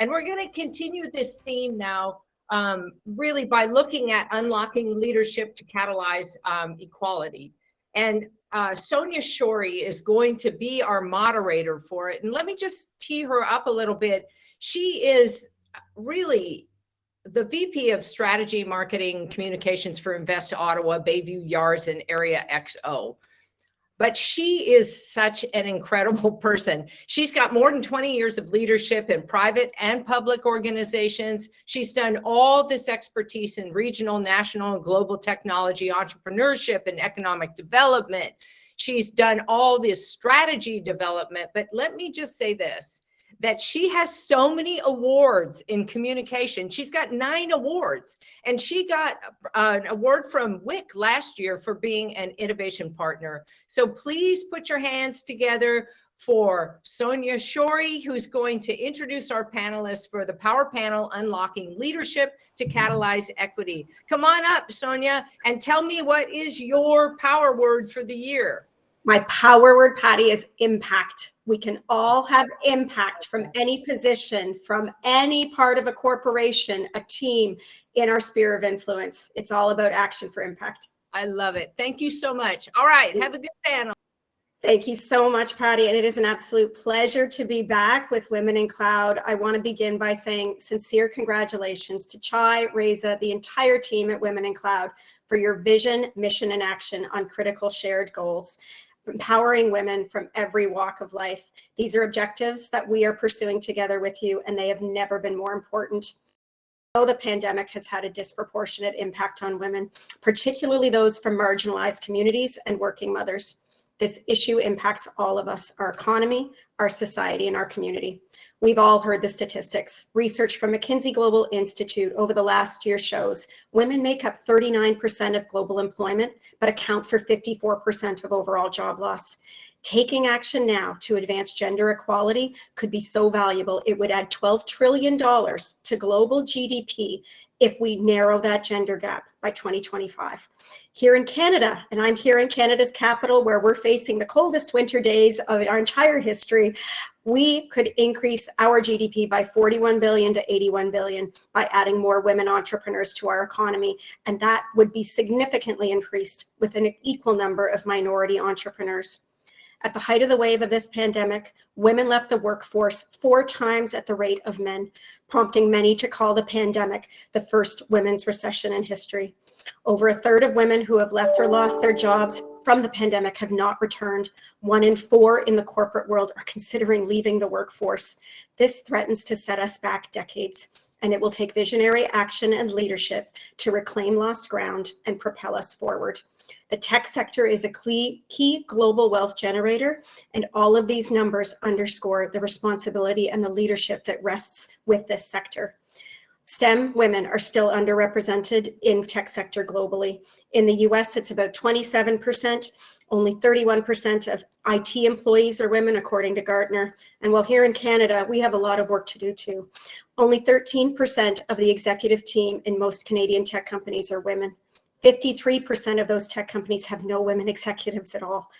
And we're going to continue this theme now, really by looking at unlocking leadership to catalyze equality. And Sonya Shorey is going to be our moderator for it. And let me just tee her up a little bit. She is really the VP of Strategy, Marketing, Communications for Invest Ottawa, Bayview Yards, and Area XO. But she is such an incredible person. She's got more than 20 years of leadership in private and public organizations. She's done all this expertise in regional, national, and global technology, entrepreneurship, and economic development. She's done all this strategy development. But let me just say this, that she has so many awards in communication. She's got 9 awards, and she got an award from WIC last year for being an innovation partner. So please put your hands together for Sonya Shorey, who's going to introduce our panelists for the Power Panel, Unlocking Leadership to Catalyze Equity. Come on up, Sonya, and tell me what is your power word for the year. My power word, Patty, is impact. We can all have impact from any position, from any part of a corporation, a team, in our sphere of influence. It's all about action for impact. I love it. Thank you so much. All right. Have a good panel. Thank you so much, Patty. And it is an absolute pleasure to be back with Women in Cloud. I want to begin by saying sincere congratulations to Chai, Reza, the entire team at Women in Cloud for your vision, mission, and action on critical shared goals, empowering women from every walk of life. These are objectives that we are pursuing together with you, and they have never been more important. I know the pandemic has had a disproportionate impact on women, particularly those from marginalized communities and working mothers. This issue impacts all of us, our economy, our society, and our community. We've all heard the statistics. Research from McKinsey Global Institute over the last year shows women make up 39% of global employment, but account for 54% of overall job loss. Taking action now to advance gender equality could be so valuable. It would add $12 trillion to global GDP if we narrow that gender gap by 2025. Here in Canada, and I'm here in Canada's capital where we're facing the coldest winter days of our entire history, we could increase our GDP by 41 billion to 81 billion by adding more women entrepreneurs to our economy. And that would be significantly increased with an equal number of minority entrepreneurs. At the height of the wave of this pandemic, women left the workforce 4 times at the rate of men, prompting many to call the pandemic the first women's recession in history. Over a third of women who have left or lost their jobs from the pandemic have not returned. 1 in 4 in the corporate world are considering leaving the workforce. This threatens to set us back decades, and it will take visionary action and leadership to reclaim lost ground and propel us forward. The tech sector is a key global wealth generator, and all of these numbers underscore the responsibility and the leadership that rests with this sector. STEM women are still underrepresented in tech sector globally. In the US, it's about 27%. Only 31% of IT employees are women, according to Gartner. And while here in Canada, we have a lot of work to do too. Only 13% of the executive team in most Canadian tech companies are women. 53% of those tech companies have no women executives at all.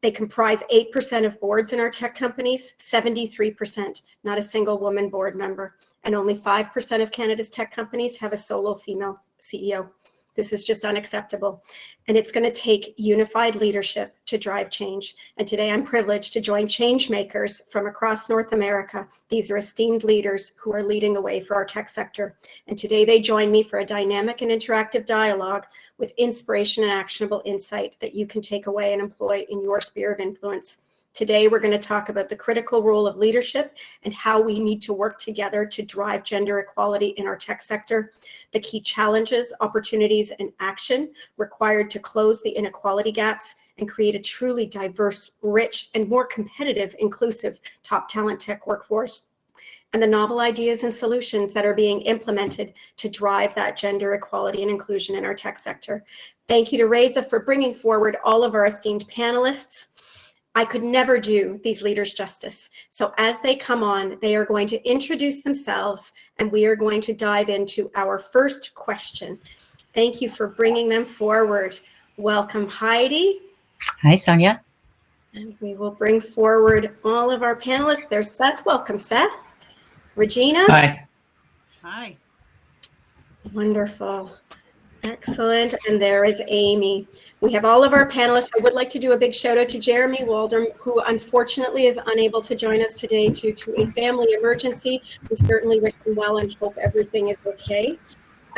They comprise 8% of boards in our tech companies, 73%, not a single woman board member. And only 5% of Canada's tech companies have a solo female CEO. This is just unacceptable. And it's going to take unified leadership to drive change. And today I'm privileged to join change makers from across North America. These are esteemed leaders who are leading the way for our tech sector. And today they join me for a dynamic and interactive dialogue with inspiration and actionable insight that you can take away and employ in your sphere of influence. Today, we're going to talk about the critical role of leadership and how we need to work together to drive gender equality in our tech sector, the key challenges, opportunities, and action required to close the inequality gaps and create a truly diverse, rich, and more competitive, inclusive top talent tech workforce, and the novel ideas and solutions that are being implemented to drive that gender equality and inclusion in our tech sector. Thank you to Reza for bringing forward all of our esteemed panelists. I could never do these leaders justice. So as they come on, they are going to introduce themselves, and we are going to dive into our first question. Thank you for bringing them forward. Welcome, Heidi. Hi, Sonya. And we will bring forward all of our panelists. There's Seth. Welcome, Seth. Regina? Hi. Hi. Wonderful. Excellent. And there is Amy. We have all of our panelists. I would like to do a big shout out to Jeramee Waldum, who unfortunately is unable to join us today due to a family emergency. We certainly wish him well and hope everything is okay.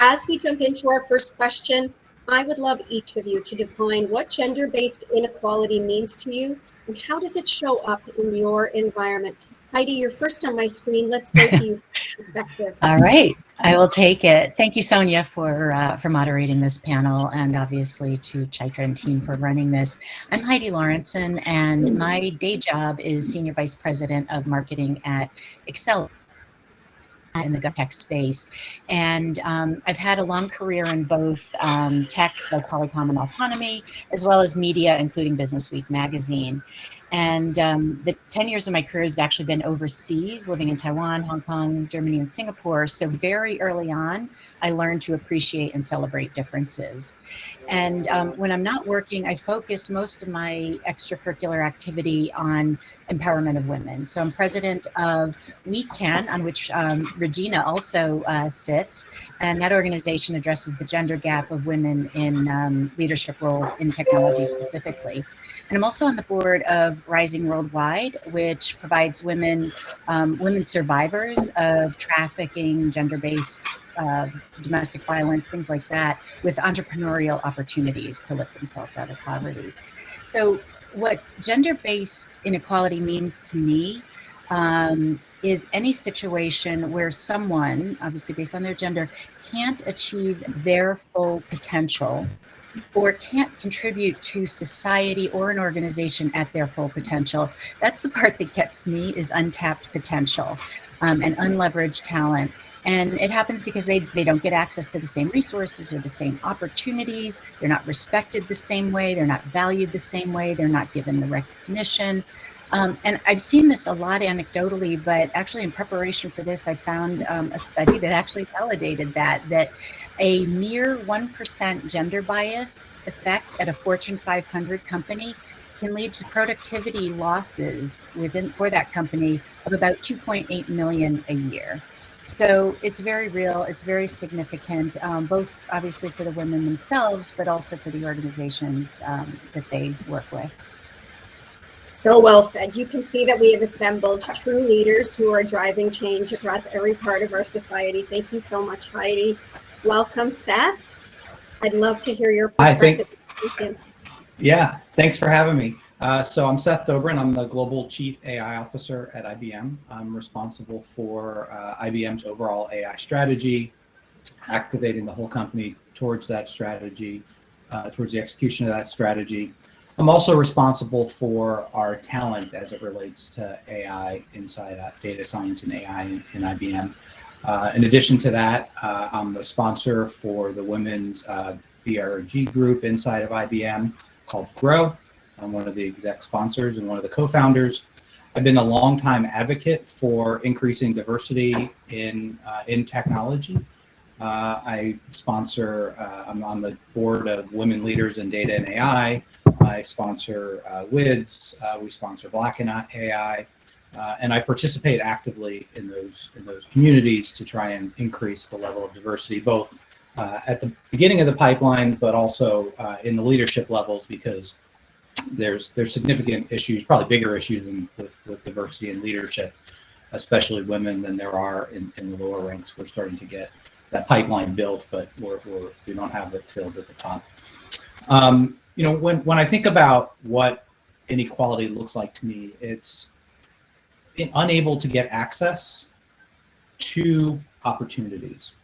As we jump into our first question, I would love each of you to define what gender-based inequality means to you and how does it show up in your environment. Heidi, you're first on my screen. Let's go to you for perspective. All right, I will take it. Thank you, Sonya, for moderating this panel, and obviously to Chitra and team for running this. I'm Heidi Lorenzen, and my day job is Senior Vice President of Marketing at Excel in the GovTech space. And I've had a long career in both tech, like Polycom and Autonomy, as well as media, including Business Week magazine. And the 10 years of my career has actually been overseas, living in Taiwan, Hong Kong, Germany, and Singapore. So very early on, I learned to appreciate and celebrate differences. And when I'm not working, I focus most of my extracurricular activity on empowerment of women. So I'm president of We Can, on which Regina also sits, and that organization addresses the gender gap of women in leadership roles in technology specifically. And I'm also on the board of Rising Worldwide, which provides women survivors of trafficking, gender-based domestic violence, things like that, with entrepreneurial opportunities to lift themselves out of poverty. So what gender-based inequality means to me is any situation where someone, obviously based on their gender, can't achieve their full potential or can't contribute to society or an organization at their full potential. That's the part that gets me, is untapped potential and unleveraged talent. And it happens because they don't get access to the same resources or the same opportunities. They're not respected the same way. They're not valued the same way. They're not given the recognition. And I've seen this a lot anecdotally, but actually in preparation for this, I found a study that actually validated that a mere 1% gender bias effect at a Fortune 500 company can lead to productivity losses for that company of about 2.8 million a year. So it's very real, it's very significant, both obviously for the women themselves, but also for the organizations that they work with. So well said. You can see that we have assembled true leaders who are driving change across every part of our society. Thank you so much, Heidi. Welcome, Seth. I'd love to hear your perspective. Yeah, thanks for having me. So I'm Seth Dorbin. I'm the Global Chief AI Officer at IBM. I'm responsible for IBM's overall AI strategy, activating the whole company towards that strategy, towards the execution of that strategy. I'm also responsible for our talent as it relates to AI inside data science and AI in IBM. In addition to that, I'm the sponsor for the women's BRG group inside of IBM called Grow. I'm one of the exec sponsors and one of the co-founders. I've been a longtime advocate for increasing diversity in technology. I sponsor, I'm on the board of Women Leaders in Data and AI. I sponsor WIDS, we sponsor Black and AI, and I participate actively in those communities to try and increase the level of diversity, both at the beginning of the pipeline, but also in the leadership levels, because there's significant issues, probably bigger issues with diversity in leadership, especially women, than there are in the lower ranks. We're starting to get that pipeline built, but we don't have it filled at the top. You know, when I think about what inequality looks like to me, it's unable to get access to opportunities.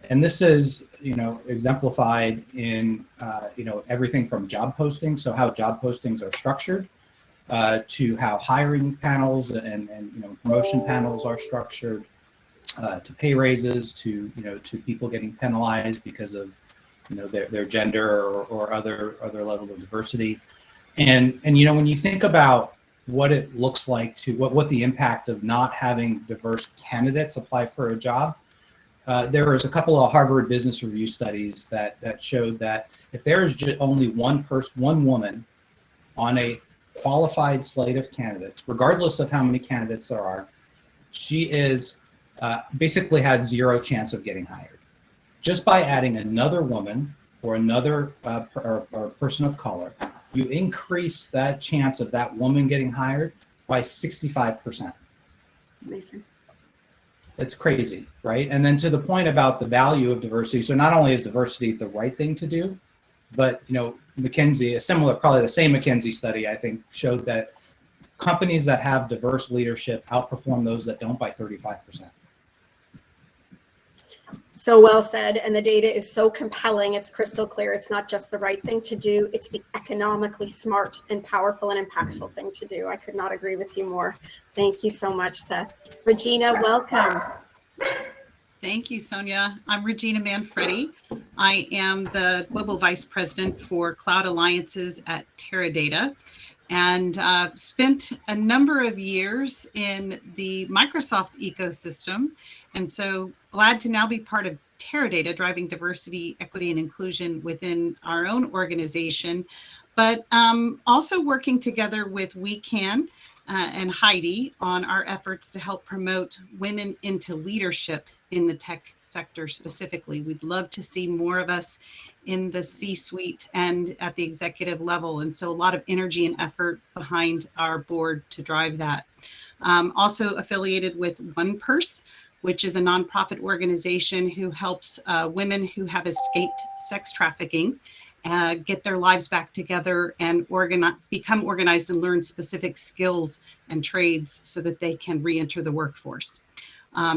And this is, you know, exemplified in, you know, everything from job postings, so how job postings are structured, to how hiring panels and you know, promotion panels are structured, to pay raises, to, you know, to people getting penalized because of, you know, their gender or other level of diversity. And you know, when you think about what it looks like to what the impact of not having diverse candidates apply for a job, there is a couple of Harvard Business Review studies that showed that if there is just only one woman on a qualified slate of candidates, regardless of how many candidates there are, she is basically has zero chance of getting hired. Just by adding another woman or another or person of color, you increase that chance of that woman getting hired by 65%. Amazing. It's crazy, right? And then to the point about the value of diversity. So not only is diversity the right thing to do, but McKinsey, probably the same McKinsey study, I think, showed that companies that have diverse leadership outperform those that don't by 35%. So well said. And the data is so compelling. It's crystal clear. It's not just the right thing to do. It's the economically smart and powerful and impactful thing to do. I could not agree with you more. Thank you so much, Seth. Regina, welcome. Thank you, Sonya. I'm Regina Manfredi. I am the Global Vice President for Cloud Alliances at Teradata, and spent a number of years in the Microsoft ecosystem. And so glad to now be part of Teradata, driving diversity, equity, and inclusion within our own organization, but also working together with WeCan and Heidi on our efforts to help promote women into leadership in the tech sector specifically. We'd love to see more of us in the C-suite and at the executive level. And so a lot of energy and effort behind our board to drive that. Also affiliated with One Purse, which is a nonprofit organization who helps women who have escaped sex trafficking get their lives back together and become organized and learn specific skills and trades so that they can re-enter the workforce.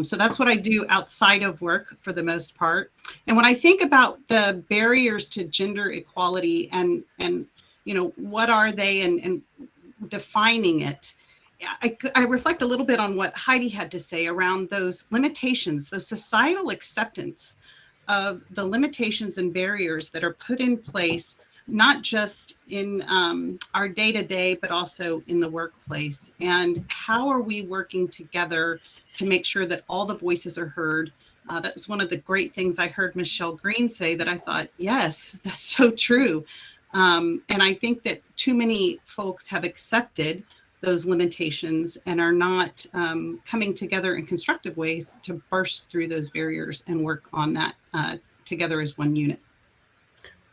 So that's what I do outside of work for the most part. And when I think about the barriers to gender equality and what are they and defining it, I reflect a little bit on what Heidi had to say around those limitations, the societal acceptance of the limitations and barriers that are put in place, not just in our day-to-day, but also in the workplace. And how are we working together to make sure that all the voices are heard? That was one of the great things I heard Michelle Green say that I thought, yes, that's so true. And I think that too many folks have accepted those limitations and are not coming together in constructive ways to burst through those barriers and work on that together as one unit.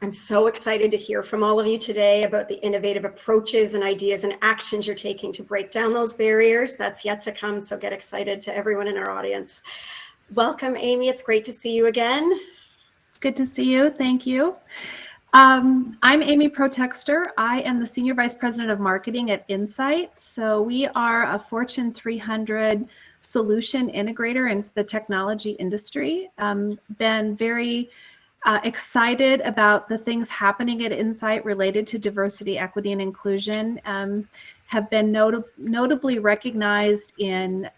I'm so excited to hear from all of you today about the innovative approaches and ideas and actions you're taking to break down those barriers. That's yet to come, so get excited to everyone in our audience. Welcome, Amy. It's great to see you again. It's good to see you. Thank you. I'm Amy Protexter. I am the Senior Vice President of Marketing at Insight. So we are a Fortune 300 solution integrator in the technology industry. Been very excited about the things happening at Insight related to diversity, equity, and inclusion. Have been notably recognized in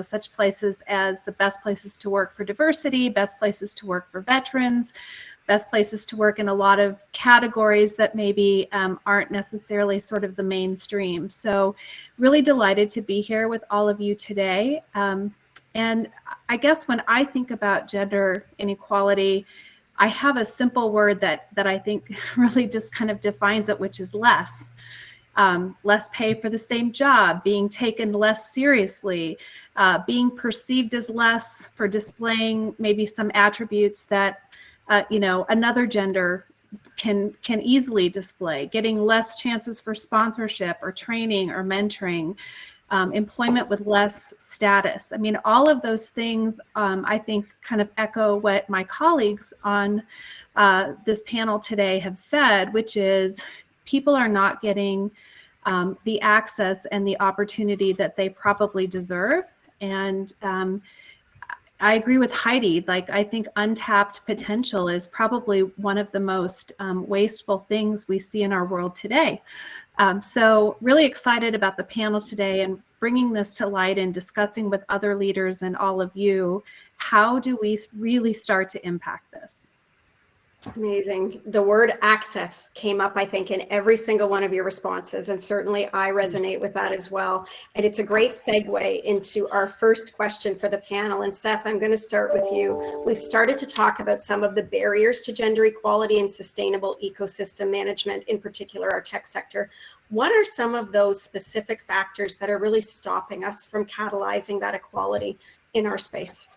such places as the best places to work for diversity, best places to work for veterans, best places to work in a lot of categories that maybe aren't necessarily sort of the mainstream. So really delighted to be here with all of you today. And I guess when I think about gender inequality, I have a simple word that I think really just kind of defines it, which is less. Less pay for the same job, being taken less seriously, being perceived as less for displaying maybe some attributes that another gender can easily display, getting less chances for sponsorship or training or mentoring, employment with less status. I mean, all of those things, I think, kind of echo what my colleagues on this panel today have said, which is people are not getting the access and the opportunity that they probably deserve. And I agree with Heidi. Like, I think untapped potential is probably one of the most wasteful things we see in our world today. So really excited about the panel today and bringing this to light and discussing with other leaders and all of you, how do we really start to impact this? Amazing. The word access came up, I think, in every single one of your responses, and certainly I resonate with that as well. And it's a great segue into our first question for the panel. And Seth, I'm going to start with you. We've started to talk about some of the barriers to gender equality and sustainable ecosystem management, in particular our tech sector. What are some of those specific factors that are really stopping us from catalyzing that equality? in our space?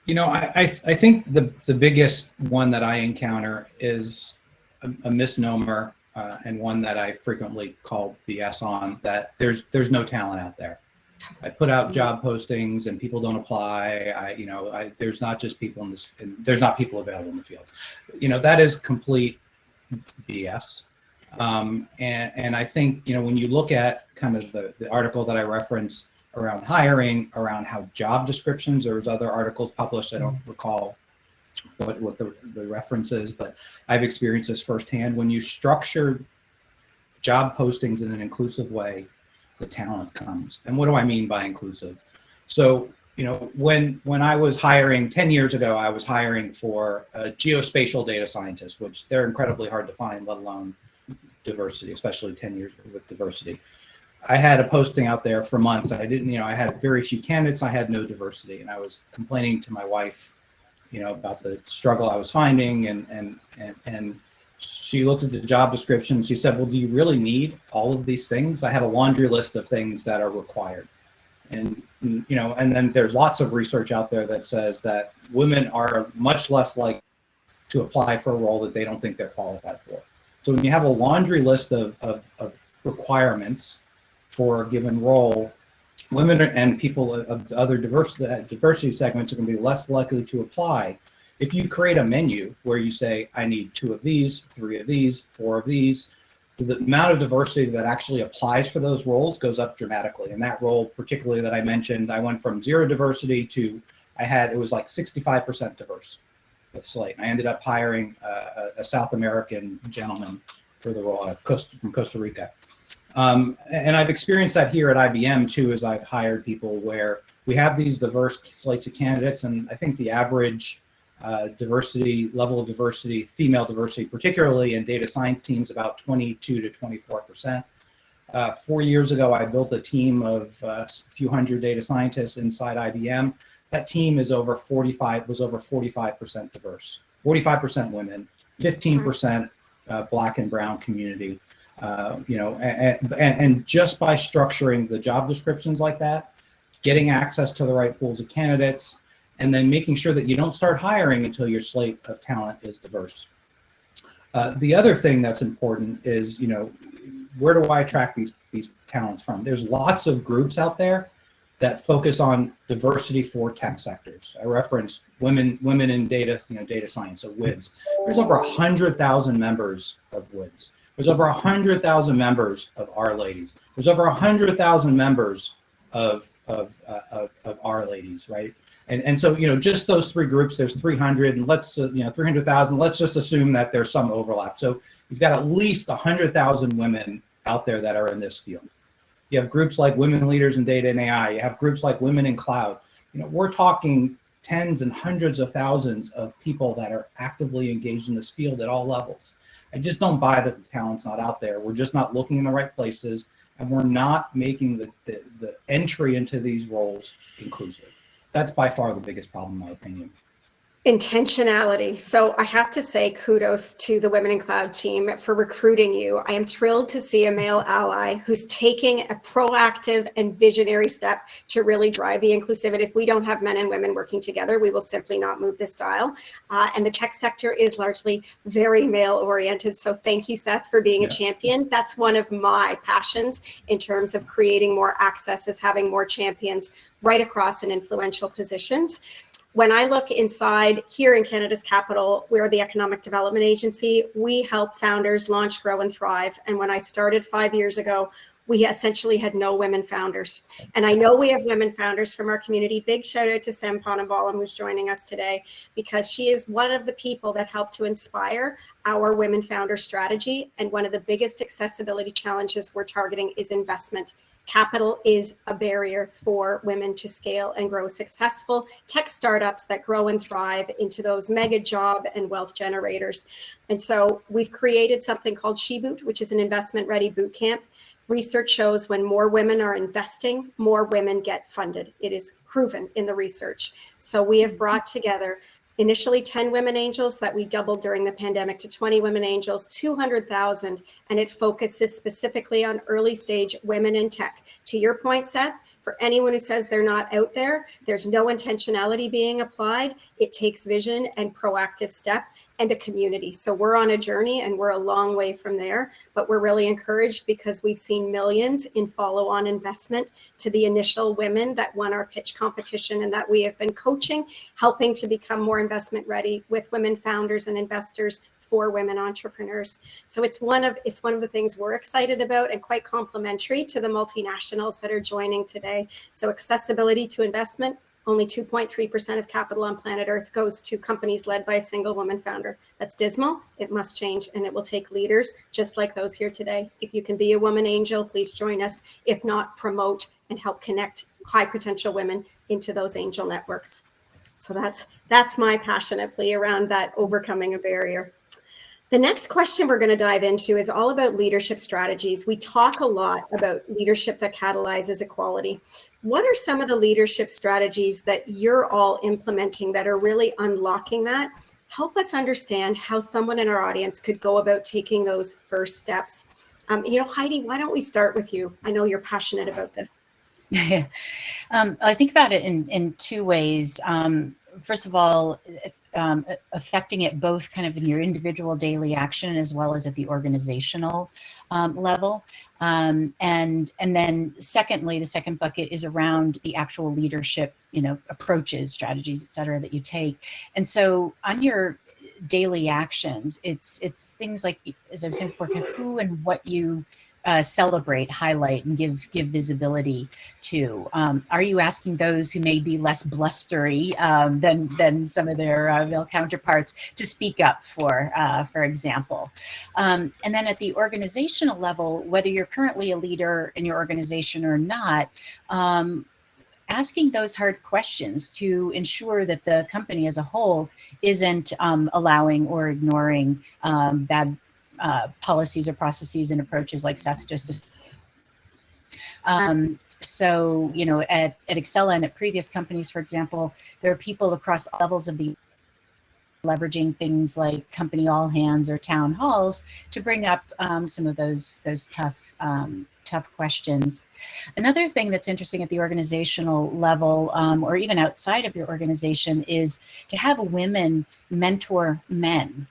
You know, I think the biggest one that I encounter is a misnomer, and one that I frequently call BS on, that there's no talent out there. I put out job postings and people don't apply. There's not just people there's not people available in the field. You know, that is complete BS. And I think, you know, when you look at kind of the article that I referenced around hiring, around how job descriptions, there was other articles published, I don't recall what the reference is, but I've experienced this firsthand. When you structure job postings in an inclusive way, the talent comes. And what do I mean by inclusive? So, you know, when I was hiring 10 years ago, I was hiring for a geospatial data scientist, which they're incredibly hard to find, let alone diversity, especially 10 years with diversity. I had a posting out there for months. I had very few candidates. I had no diversity, and I was complaining to my wife, you know, about the struggle I was finding, and she looked at the job description. She said, well, do you really need all of these things? I have a laundry list of things that are required. And, you know, and then there's lots of research out there that says that women are much less likely to apply for a role that they don't think they're qualified for. So when you have a laundry list of requirements for a given role, women and people of other diversity segments are going to be less likely to apply. If you create a menu where you say, I need 2 of these, 3 of these, 4 of these, the amount of diversity that actually applies for those roles goes up dramatically. And that role, particularly that I mentioned, I went from 0 diversity to, it was like 65% diverse with Slate. I ended up hiring a South American gentleman for the role from Costa Rica. And I've experienced that here at IBM too, as I've hired people where we have these diverse slates of candidates. And I think the average level of diversity, female diversity, particularly in data science teams, about 22 to 24%. 4 years ago, I built a team of a few hundred data scientists inside IBM. That team was over 45% diverse, 45% women, 15% Black and brown community. And just by structuring the job descriptions like that, getting access to the right pools of candidates, and then making sure that you don't start hiring until your slate of talent is diverse. The other thing that's important is, you know, where do I attract these talents from? There's lots of groups out there that focus on diversity for tech sectors. I referenced women in data, data science, so WIDS. There's over 100,000 members of WIDS. There's over 100,000 members of Our Ladies. There's over 100,000 members of Our Ladies, right? And so, you know, just those 3 groups, there's 300, and 300,000, let's just assume that there's some overlap. So you've got at least 100,000 women out there that are in this field. You have groups like Women Leaders in Data and AI. You have groups like Women in Cloud. You know, we're talking tens and hundreds of thousands of people that are actively engaged in this field at all levels. I just don't buy that the talent's not out there. We're just not looking in the right places, and we're not making the entry into these roles inclusive. That's by far the biggest problem, in my opinion. Intentionality. So I have to say kudos to the Women in Cloud team for recruiting you. I am thrilled to see a male ally who's taking a proactive and visionary step to really drive the inclusivity. If we don't have men and women working together, we will simply not move this dial. And the tech sector is largely very male oriented. So thank you, Seth, for being a champion. That's one of my passions in terms of creating more access, is having more champions right across in influential positions. When I look inside here in Canada's capital, we're the Economic Development Agency. We help founders launch, grow, and thrive. And when I started 5 years ago, we essentially had no women founders. And I know we have women founders from our community. Big shout out to Sam Ponambalam, who's joining us today, because she is one of the people that helped to inspire our women founder strategy. And one of the biggest accessibility challenges we're targeting is investment. Capital is a barrier for women to scale and grow successful tech startups that grow and thrive into those mega job and wealth generators. And so we've created something called She Boot, which is an investment ready boot camp. Research shows when more women are investing, more women get funded. It is proven in the research. So we have brought together initially 10 women angels that we doubled during the pandemic to 20 women angels, 200,000, and it focuses specifically on early stage women in tech. To your point, Seth, For anyone who says they're not out there, there's no intentionality being applied. It takes vision and proactive step and a community. So we're on a journey and we're a long way from there, but we're really encouraged because we've seen millions in follow-on investment to the initial women that won our pitch competition and that we have been coaching, helping to become more investment ready with women founders and investors for women entrepreneurs. So it's one of the things we're excited about and quite complementary to the multinationals that are joining today. So accessibility to investment, only 2.3% of capital on planet Earth goes to companies led by a single woman founder. That's dismal. It must change, and it will take leaders just like those here today. If you can be a woman angel, please join us. If not, promote and help connect high potential women into those angel networks. So that's my passionate plea around that overcoming a barrier. The next question we're going to dive into is all about leadership strategies. We talk a lot about leadership that catalyzes equality. What are some of the leadership strategies that you're all implementing that are really unlocking that? Help us understand how someone in our audience could go about taking those first steps. Heidi, why don't we start with you? I know you're passionate about this. Yeah. I think about it in two ways. First of all, affecting it both kind of in your individual daily action as well as at the organizational level. And then secondly, the second bucket is around the actual leadership, approaches, strategies, et cetera, that you take. And so on your daily actions, it's things like, as I was saying before, kind of who and what you celebrate, highlight, and give visibility to. Are you asking those who may be less blustery than some of their male counterparts to speak up, for example? And then at the organizational level, whether you're currently a leader in your organization or not, asking those hard questions to ensure that the company as a whole isn't allowing or ignoring bad policies or processes and approaches like Seth just described. So, at Excella and at previous companies, for example, there are people across levels of the leveraging things like company all hands or town halls to bring up some of those tough questions. Another thing that's interesting at the organizational level, or even outside of your organization, is to have women mentor men.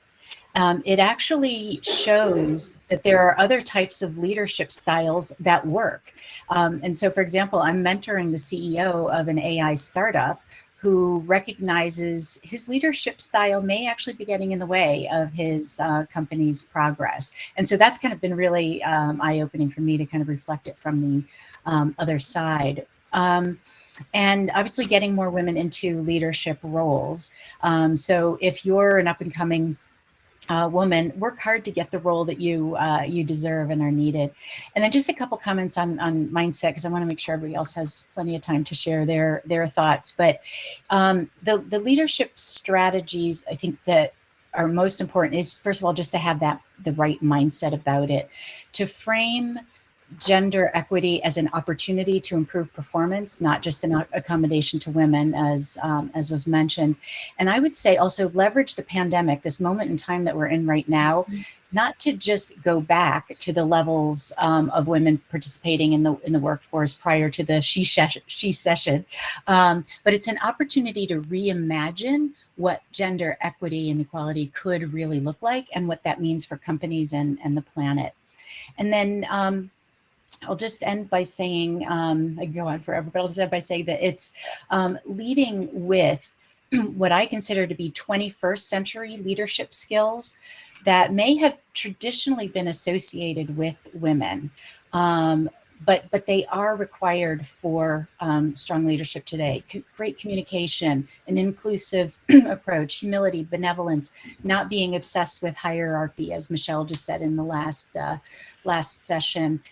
It actually shows that there are other types of leadership styles that work. And so, for example, I'm mentoring the CEO of an AI startup who recognizes his leadership style may actually be getting in the way of his company's progress. And so that's kind of been really eye-opening for me to kind of reflect it from the other side. And obviously getting more women into leadership roles. So if you're an up-and-coming woman, work hard to get the role that you deserve and are needed. And then just a couple comments on mindset, because I want to make sure everybody else has plenty of time to share their thoughts. But the leadership strategies, I think, that are most important is, first of all, just to have the right mindset about it, to frame gender equity as an opportunity to improve performance, not just an accommodation to women, as was mentioned. And I would say also leverage the pandemic, this moment in time that we're in right now, not to just go back to the levels of women participating in the workforce prior to the she session, but it's an opportunity to reimagine what gender equity and equality could really look like and what that means for companies and the planet. And then I'll just end by saying, I can go on forever, but I'll just end by saying that it's leading with what I consider to be 21st century leadership skills that may have traditionally been associated with women, but they are required for strong leadership today. Great communication, an inclusive approach, humility, benevolence, not being obsessed with hierarchy, as Michelle just said in the last session.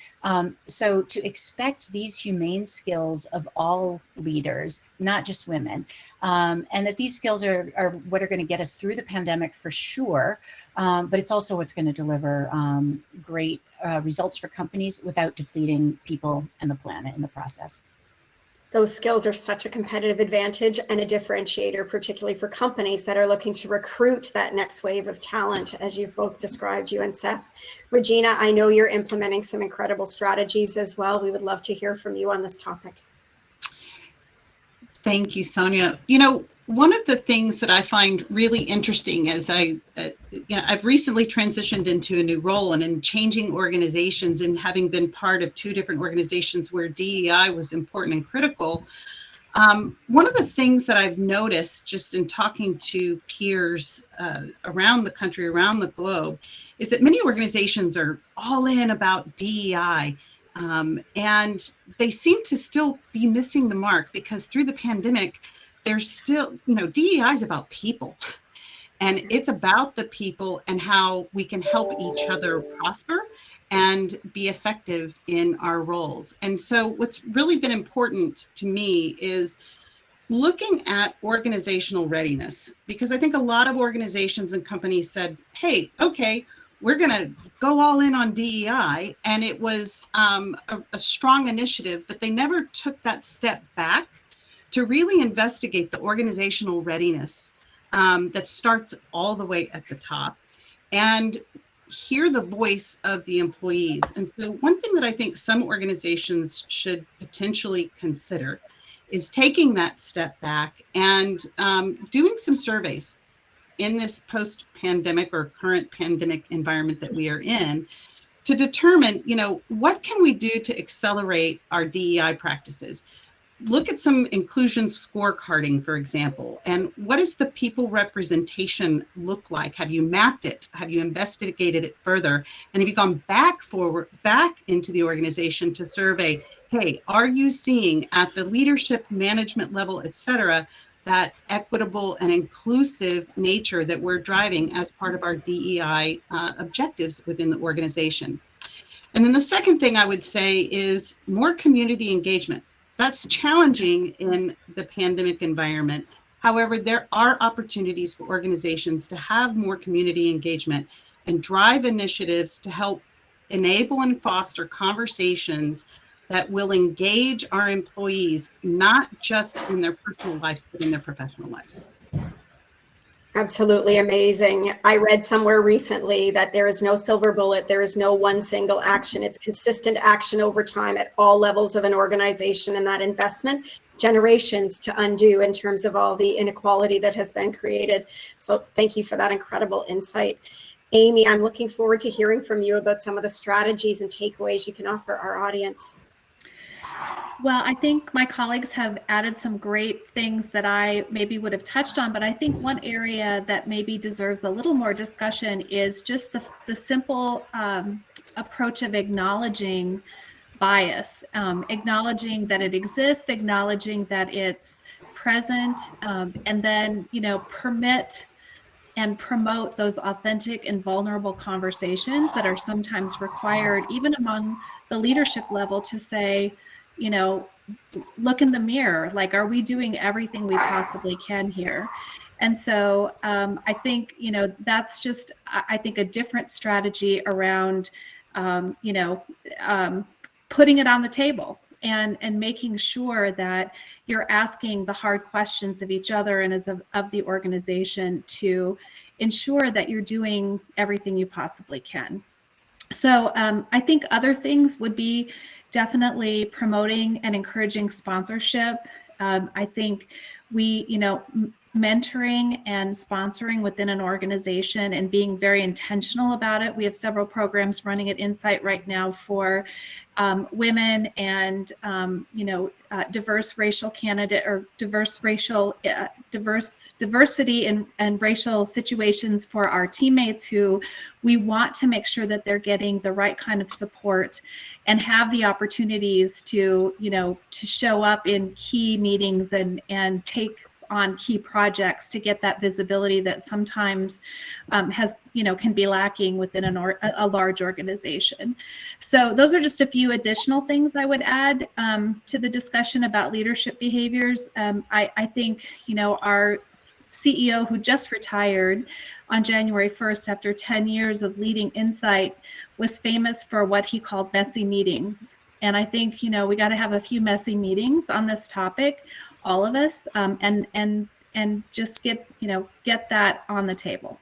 So to expect these humane skills of all leaders, not just women, and that these skills are what are going to get us through the pandemic for sure, but it's also what's going to deliver great results for companies without depleting people and the planet in the process. Those skills are such a competitive advantage and a differentiator, particularly for companies that are looking to recruit that next wave of talent, as you've both described, you and Seth. Regina, I know you're implementing some incredible strategies as well. We would love to hear from you on this topic. Thank you, Sonya. One of the things that I find really interesting is I've recently transitioned into a new role, and in changing organizations and having been part of 2 different organizations where DEI was important and critical. One of the things that I've noticed just in talking to peers around the country, around the globe, is that many organizations are all in about DEI. And they seem to still be missing the mark, because through the pandemic, there's still, DEI is about people, and it's about the people and how we can help each other prosper and be effective in our roles. And so what's really been important to me is looking at organizational readiness, because I think a lot of organizations and companies said, hey, okay, we're going to go all in on DEI. And it was a strong initiative, but they never took that step back to really investigate the organizational readiness that starts all the way at the top and hear the voice of the employees. And so one thing that I think some organizations should potentially consider is taking that step back and doing some surveys in this post-pandemic or current pandemic environment that we are in, to determine, what can we do to accelerate our DEI practices? Look at some inclusion scorecarding, for example, and what does the people representation look like? Have you mapped it? Have you investigated it further? And have you gone back into the organization to survey, hey, are you seeing at the leadership, management level, et cetera, that equitable and inclusive nature that we're driving as part of our DEI objectives within the organization? And then the second thing I would say is more community engagement. That's challenging in the pandemic environment. However, there are opportunities for organizations to have more community engagement and drive initiatives to help enable and foster conversations that will engage our employees, not just in their personal lives, but in their professional lives. Absolutely amazing. I read somewhere recently that there is no silver bullet. There is no one single action. It's consistent action over time at all levels of an organization, and that investment generations to undo in terms of all the inequality that has been created. So thank you for that incredible insight. Amy, I'm looking forward to hearing from you about some of the strategies and takeaways you can offer our audience. Well, I think my colleagues have added some great things that I maybe would have touched on, but I think one area that maybe deserves a little more discussion is just the simple approach of acknowledging bias, acknowledging that it exists, acknowledging that it's present, and then, permit and promote those authentic and vulnerable conversations that are sometimes required, even among the leadership level, to say, look in the mirror, like, are we doing everything we possibly can here? And so I think, that's just, I think, a different strategy around, putting it on the table and making sure that you're asking the hard questions of each other and of the organization to ensure that you're doing everything you possibly can. So I think other things would be definitely promoting and encouraging sponsorship. I think we, mentoring and sponsoring within an organization and being very intentional about it. We have several programs running at Insight right now for women and, diverse racial candidate or diversity and racial situations for our teammates, who we want to make sure that they're getting the right kind of support and have the opportunities to, to show up in key meetings and take on key projects to get that visibility that sometimes can be lacking within a large organization. So those are just a few additional things I would add to the discussion about leadership behaviors. I think, our CEO, who just retired on January 1st after 10 years of leading Insight, was famous for what he called messy meetings. And I think, we got to have a few messy meetings on this topic, all of us, and just get that on the table.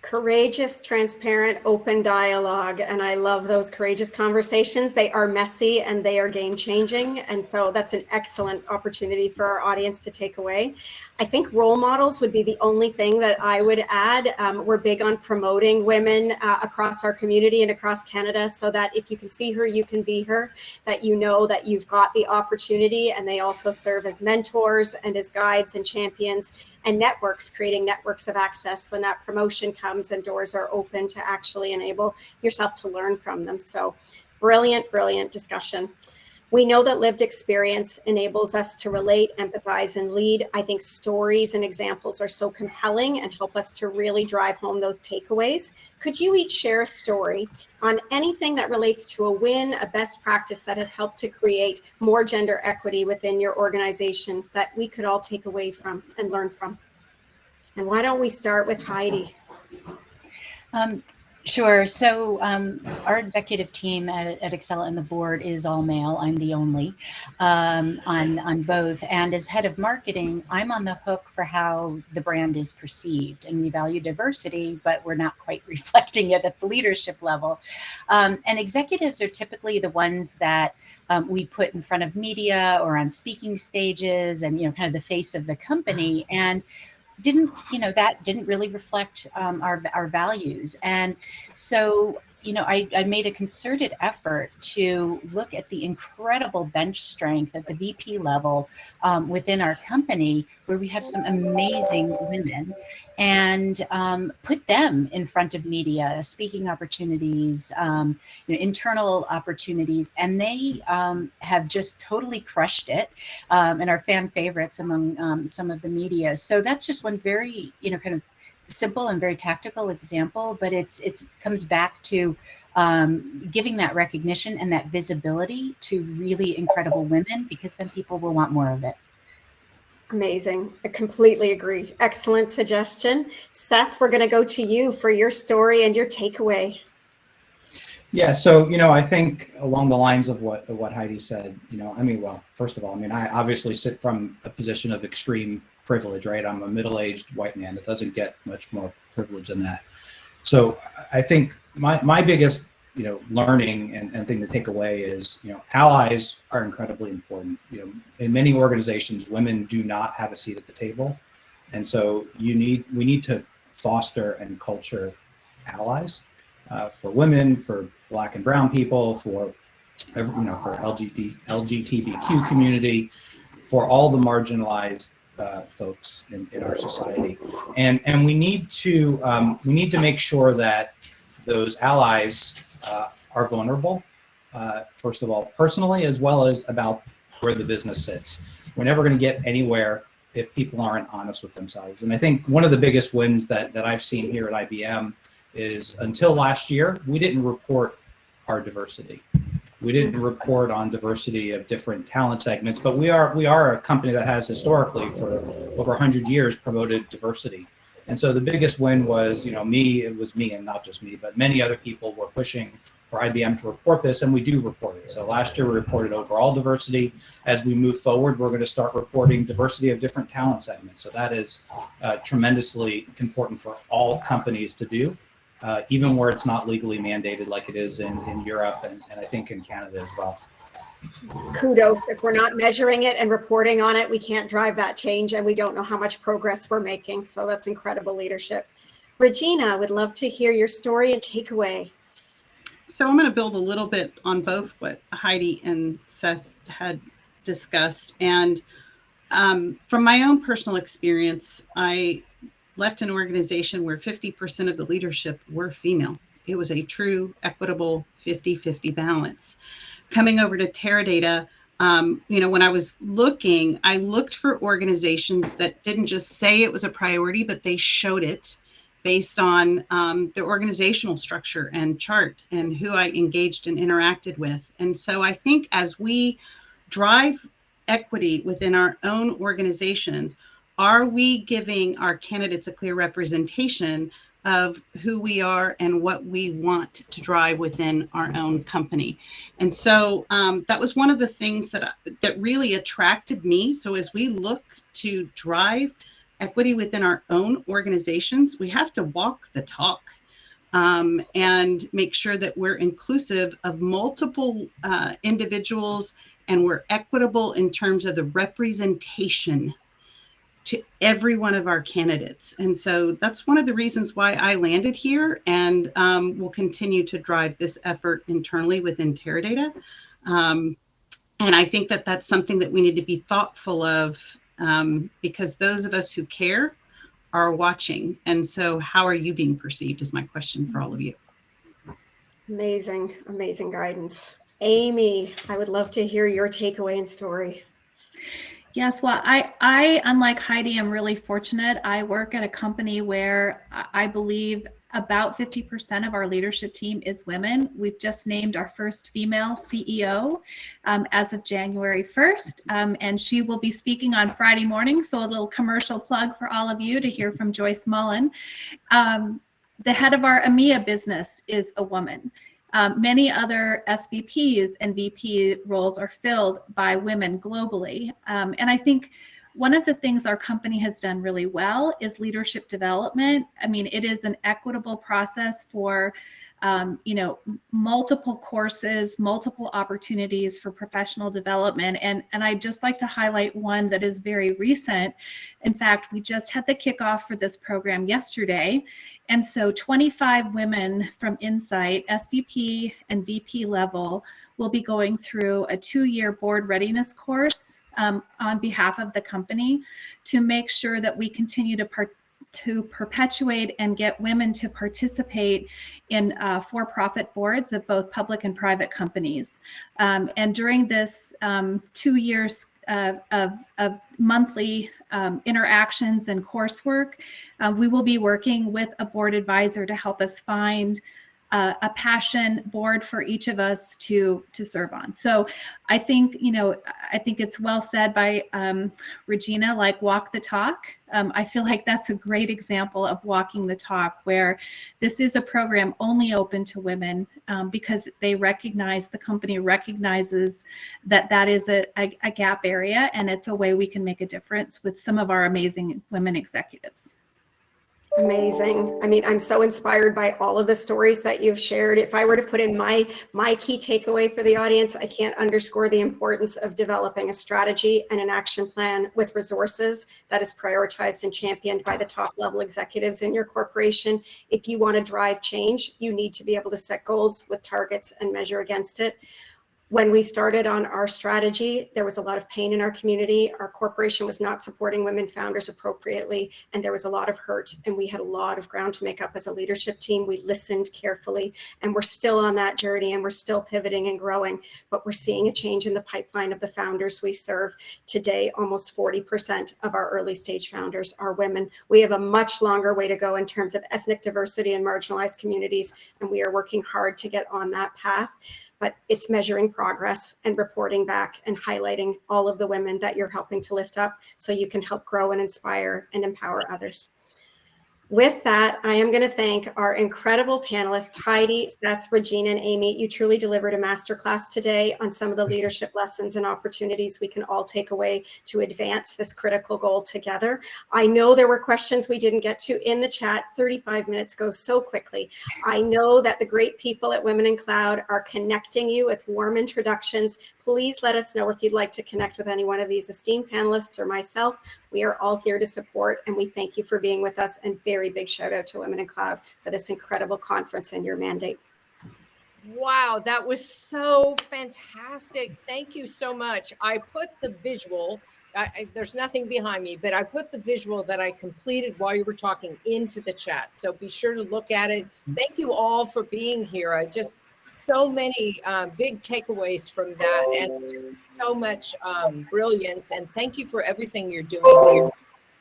Courageous, transparent, open dialogue. And I love those courageous conversations. They are messy and they are game changing. And so that's an excellent opportunity for our audience to take away. I think role models would be the only thing that I would add. We're big on promoting women across our community and across Canada, so that if you can see her, you can be her, that you know that you've got the opportunity. And they also serve as mentors and as guides and champions and networks, creating networks of access when that promotion comes and doors are open to actually enable yourself to learn from them. So brilliant, brilliant discussion. We know that lived experience enables us to relate, empathize, and lead. I think stories and examples are so compelling and help us to really drive home those takeaways. Could you each share a story on anything that relates to a win, a best practice that has helped to create more gender equity within your organization that we could all take away from and learn from? And why don't we start with Heidi? Sure. So our executive team at Excel and the board is all male. I'm the only on both. And as head of marketing, I'm on the hook for how the brand is perceived. And we value diversity, but we're not quite reflecting it at the leadership level. And executives are typically the ones that we put in front of media or on speaking stages and, kind of the face of the company. And that didn't really reflect our values. And so, I made a concerted effort to look at the incredible bench strength at the VP level within our company, where we have some amazing women, and put them in front of media, speaking opportunities, internal opportunities, and they have just totally crushed it and are fan favorites among some of the media. So that's just one very, kind of simple and very tactical example, but it comes back to giving that recognition and that visibility to really incredible women, because then people will want more of it. Amazing. I completely agree. Excellent suggestion. Seth, we're going to go to you for your story and your takeaway. Yeah, so I think along the lines of what Heidi said, first of all, I obviously sit from a position of extreme privilege, right? I'm a middle-aged white man. It doesn't get much more privilege than that. So I think my biggest learning and thing to take away is allies are incredibly important. In many organizations, women do not have a seat at the table, and so we need to foster and culture allies. For women, for Black and Brown people, for LGBTQ community, for all the marginalized folks in our society, and we need to make sure that those allies are vulnerable. First of all, personally, as well as about where the business sits. We're never going to get anywhere if people aren't honest with themselves. And I think one of the biggest wins that I've seen here at IBM is, until last year, we didn't report our diversity. We didn't report on diversity of different talent segments, but we are a company that has historically for over 100 years promoted diversity. And so the biggest win was, it was me, and not just me, but many other people were pushing for IBM to report this, and we do report it. So last year we reported overall diversity. As we move forward, we're going to start reporting diversity of different talent segments. So that is tremendously important for all companies to do. Even where it's not legally mandated, like it is in Europe and I think in Canada as well. Kudos. If we're not measuring it and reporting on it, we can't drive that change, and we don't know how much progress we're making. So that's incredible leadership. Regina, would love to hear your story and takeaway. So I'm going to build a little bit on both what Heidi and Seth had discussed. And from my own personal experience, I left an organization where 50% of the leadership were female. It was a true, equitable 50-50 balance. Coming over to Teradata, when I was looking, I looked for organizations that didn't just say it was a priority, but they showed it based on their organizational structure and chart and who I engaged and interacted with. And so I think as we drive equity within our own organizations, are we giving our candidates a clear representation of who we are and what we want to drive within our own company? And so that was one of the things that really attracted me. So as we look to drive equity within our own organizations, we have to walk the talk. And make sure that we're inclusive of multiple individuals, and we're equitable in terms of the representation to every one of our candidates. And so that's one of the reasons why I landed here, and will continue to drive this effort internally within Teradata. And I think that that's something that we need to be thoughtful of, because those of us who care are watching. And so how are you being perceived is my question for all of you. Amazing, amazing guidance. Amy, I would love to hear your takeaway and story. Yes, well, I, unlike Heidi, am really fortunate. I work at a company where I believe about 50% of our leadership team is women. We've just named our first female CEO as of January 1st, and she will be speaking on Friday morning. So a little commercial plug for all of you to hear from Joyce Mullen. The head of our EMEA business is a woman. Many other SVPs and VP roles are filled by women globally. And I think one of the things our company has done really well is leadership development. I mean, it is an equitable process for, multiple courses, multiple opportunities for professional development. And I'd just like to highlight one that is very recent. In fact, we just had the kickoff for this program yesterday. And so 25 women from Insight, SVP and VP level, will be going through a 2-year board readiness course on behalf of the company to make sure that we continue to perpetuate and get women to participate in for-profit boards of both public and private companies. And during this 2 years of monthly interactions and coursework, we will be working with a board advisor to help us find a passion board for each of us to serve on. So I think, I think it's well said by Regina, like walk the talk. I feel like that's a great example of walking the talk, where this is a program only open to women because they recognize, the company recognizes that is a gap area, and it's a way we can make a difference with some of our amazing women executives. Amazing. I mean, I'm so inspired by all of the stories that you've shared. If I were to put in my key takeaway for the audience, I can't underscore the importance of developing a strategy and an action plan with resources that is prioritized and championed by the top level executives in your corporation. If you want to drive change, you need to be able to set goals with targets and measure against it. When we started on our strategy, there was a lot of pain in our community. Our corporation was not supporting women founders appropriately, and there was a lot of hurt, and we had a lot of ground to make up as a leadership team. We listened carefully, and we're still on that journey, and we're still pivoting and growing, but we're seeing a change in the pipeline of the founders we serve. Today, almost 40% of our early stage founders are women. We have a much longer way to go in terms of ethnic diversity and marginalized communities, and we are working hard to get on that path. But it's measuring progress and reporting back and highlighting all of the women that you're helping to lift up so you can help grow and inspire and empower others. With that, I am going to thank our incredible panelists, Heidi, Seth, Regina, and Amy. You truly delivered a masterclass today on some of the leadership lessons and opportunities we can all take away to advance this critical goal together. I know there were questions we didn't get to in the chat. 35 minutes goes so quickly. I know that the great people at Women in Cloud are connecting you with warm introductions. Please let us know if you'd like to connect with any one of these esteemed panelists or myself. We are all here to support, and we thank you for being with us. And very big shout out to Women in Cloud for this incredible conference and your mandate. Wow, that was so fantastic. Thank you so much. I put the visual, there's nothing behind me, but I put the visual that I completed while you were talking into the chat. So be sure to look at it. Thank you all for being here. So many big takeaways from that, and just so much brilliance. And thank you for everything you're doing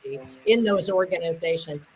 here in those organizations.